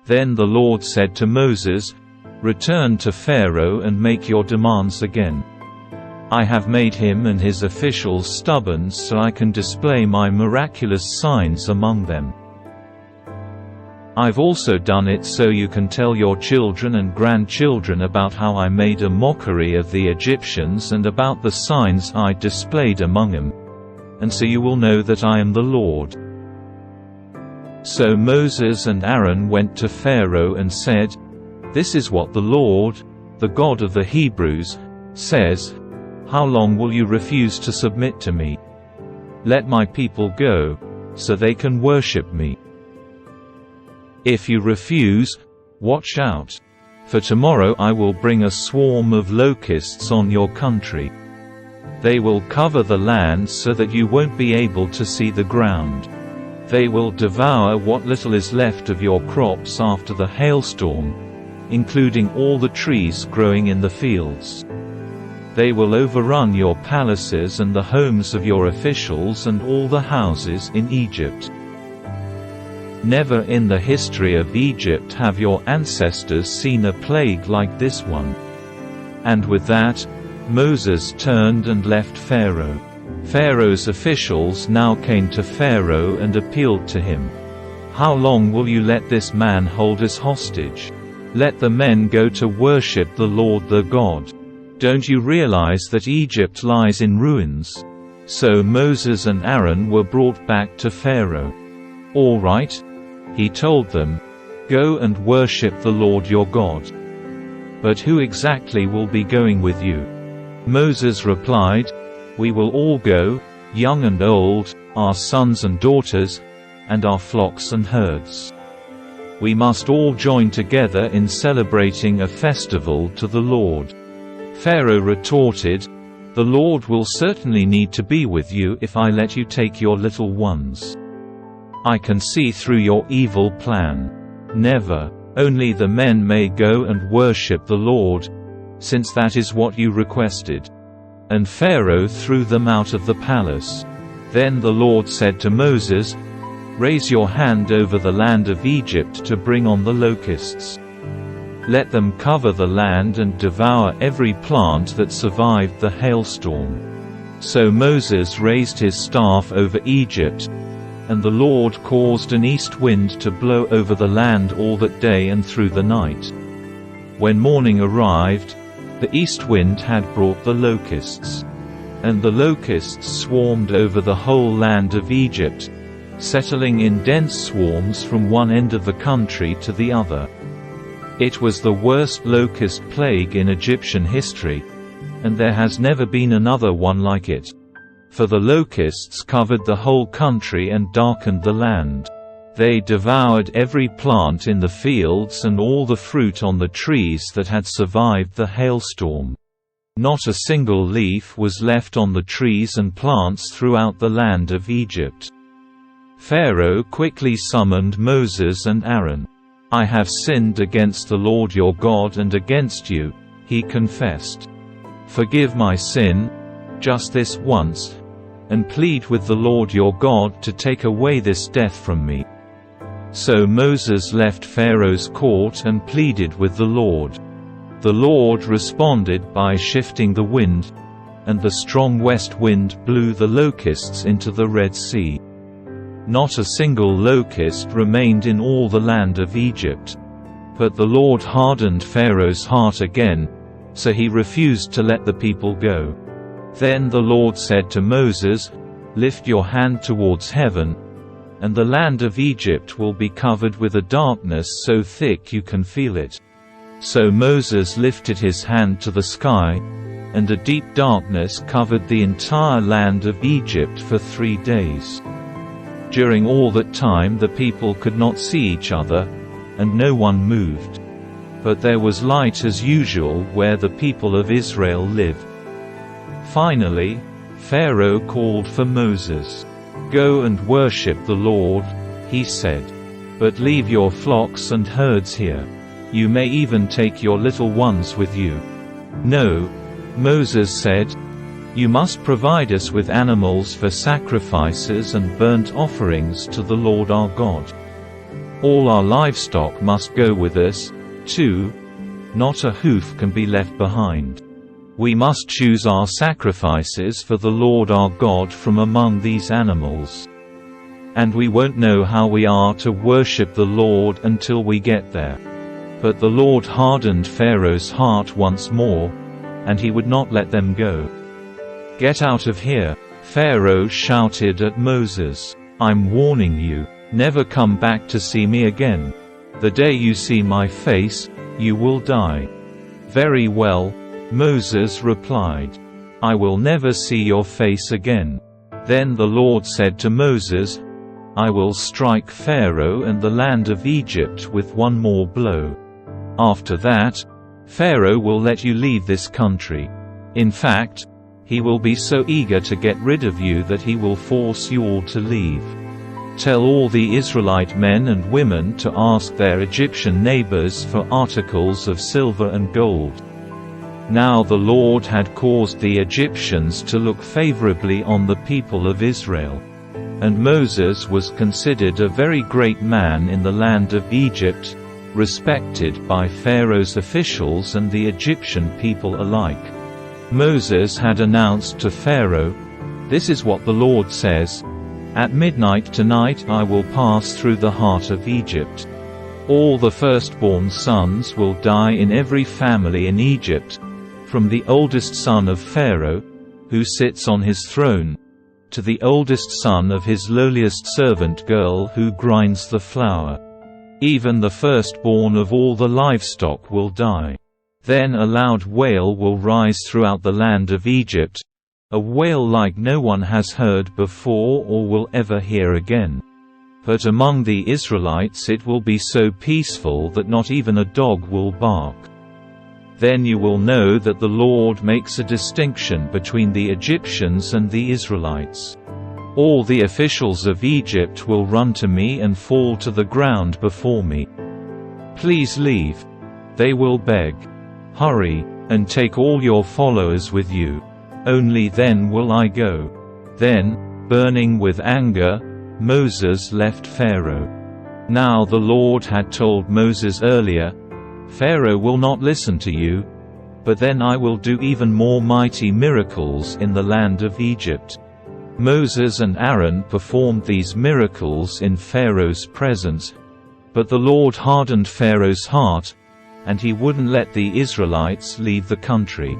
Then the Lord said to Moses, "Return to Pharaoh and make your demands again. I have made him and his officials stubborn so I can display my miraculous signs among them. I've also done it so you can tell your children and grandchildren about how I made a mockery of the Egyptians and about the signs I displayed among them, and so you will know that I am the Lord." So Moses and Aaron went to Pharaoh and said, "This is what the Lord, the God of the Hebrews, says, how long will you refuse to submit to me? Let my people go, so they can worship me. If you refuse, watch out, for tomorrow I will bring a swarm of locusts on your country. They will cover the land so that you won't be able to see the ground. They will devour what little is left of your crops after the hailstorm, including all the trees growing in the fields. They will overrun your palaces and the homes of your officials and all the houses in Egypt. Never in the history of Egypt have your ancestors seen a plague like this one." And with that, Moses turned and left Pharaoh. Pharaoh's officials now came to Pharaoh and appealed to him. "How long will you let this man hold us hostage? Let the men go to worship the Lord their God. Don't you realize that Egypt lies in ruins?" So Moses and Aaron were brought back to Pharaoh. "All right," he told them, "go and worship the Lord your God. But who exactly will be going with you?" Moses replied, "We will all go, young and old, our sons and daughters, and our flocks and herds. We must all join together in celebrating a festival to the Lord." Pharaoh retorted, "The Lord will certainly need to be with you if I let you take your little ones. I can see through your evil plan. Never. Only the men may go and worship the Lord, since that is what you requested." And Pharaoh threw them out of the palace. Then the Lord said to Moses, "Raise your hand over the land of Egypt to bring on the locusts. Let them cover the land and devour every plant that survived the hailstorm." So Moses raised his staff over Egypt, and the Lord caused an east wind to blow over the land all that day and through the night. When morning arrived, the east wind had brought the locusts. And the locusts swarmed over the whole land of Egypt, settling in dense swarms from one end of the country to the other. It was the worst locust plague in Egyptian history, and there has never been another one like it. For the locusts covered the whole country and darkened the land. They devoured every plant in the fields and all the fruit on the trees that had survived the hailstorm. Not a single leaf was left on the trees and plants throughout the land of Egypt. Pharaoh quickly summoned Moses and Aaron. "I have sinned against the Lord your God and against you," he confessed. "Forgive my sin, just this once, and plead with the Lord your God to take away this death from me." So Moses left Pharaoh's court and pleaded with the Lord. The Lord responded by shifting the wind, and the strong west wind blew the locusts into the Red Sea. Not a single locust remained in all the land of Egypt. But the Lord hardened Pharaoh's heart again, so he refused to let the people go. Then the Lord said to Moses, "Lift your hand towards heaven, and the land of Egypt will be covered with a darkness so thick you can feel it." So Moses lifted his hand to the sky, and a deep darkness covered the entire land of Egypt for 3 days. During all that time the people could not see each other, and no one moved. But there was light as usual where the people of Israel lived. Finally, Pharaoh called for Moses. "Go and worship the Lord," he said. "But leave your flocks and herds here. You may even take your little ones with you." "No," Moses said. "You must provide us with animals for sacrifices and burnt offerings to the Lord our God." All our livestock must go with us, too. Not a hoof can be left behind. We must choose our sacrifices for the Lord our God from among these animals. And we won't know how we are to worship the Lord until we get there." But the Lord hardened Pharaoh's heart once more, and he would not let them go. "Get out of here," Pharaoh shouted at Moses. "I'm warning you, never come back to see me again. The day you see my face, you will die." "Very well," Moses replied. "I will never see your face again." Then the Lord said to Moses, "I will strike Pharaoh and the land of Egypt with one more blow. After that, Pharaoh will let you leave this country. In fact, he will be so eager to get rid of you that he will force you all to leave. Tell all the Israelite men and women to ask their Egyptian neighbors for articles of silver and gold." Now the Lord had caused the Egyptians to look favorably on the people of Israel. And Moses was considered a very great man in the land of Egypt, respected by Pharaoh's officials and the Egyptian people alike. Moses had announced to Pharaoh, "This is what the Lord says, at midnight tonight I will pass through the heart of Egypt. All the firstborn sons will die in every family in Egypt, from the oldest son of Pharaoh, who sits on his throne, to the oldest son of his lowliest servant girl who grinds the flour. Even the firstborn of all the livestock will die. Then a loud wail will rise throughout the land of Egypt, a wail like no one has heard before or will ever hear again. But among the Israelites it will be so peaceful that not even a dog will bark. Then you will know that the Lord makes a distinction between the Egyptians and the Israelites. All the officials of Egypt will run to me and fall to the ground before me. Please leave," they will beg. "Hurry, and take all your followers with you. Only then will I go." Then, burning with anger, Moses left Pharaoh. Now the Lord had told Moses earlier, "Pharaoh will not listen to you, but then I will do even more mighty miracles in the land of Egypt." Moses and Aaron performed these miracles in Pharaoh's presence, but the Lord hardened Pharaoh's heart, and he wouldn't let the Israelites leave the country.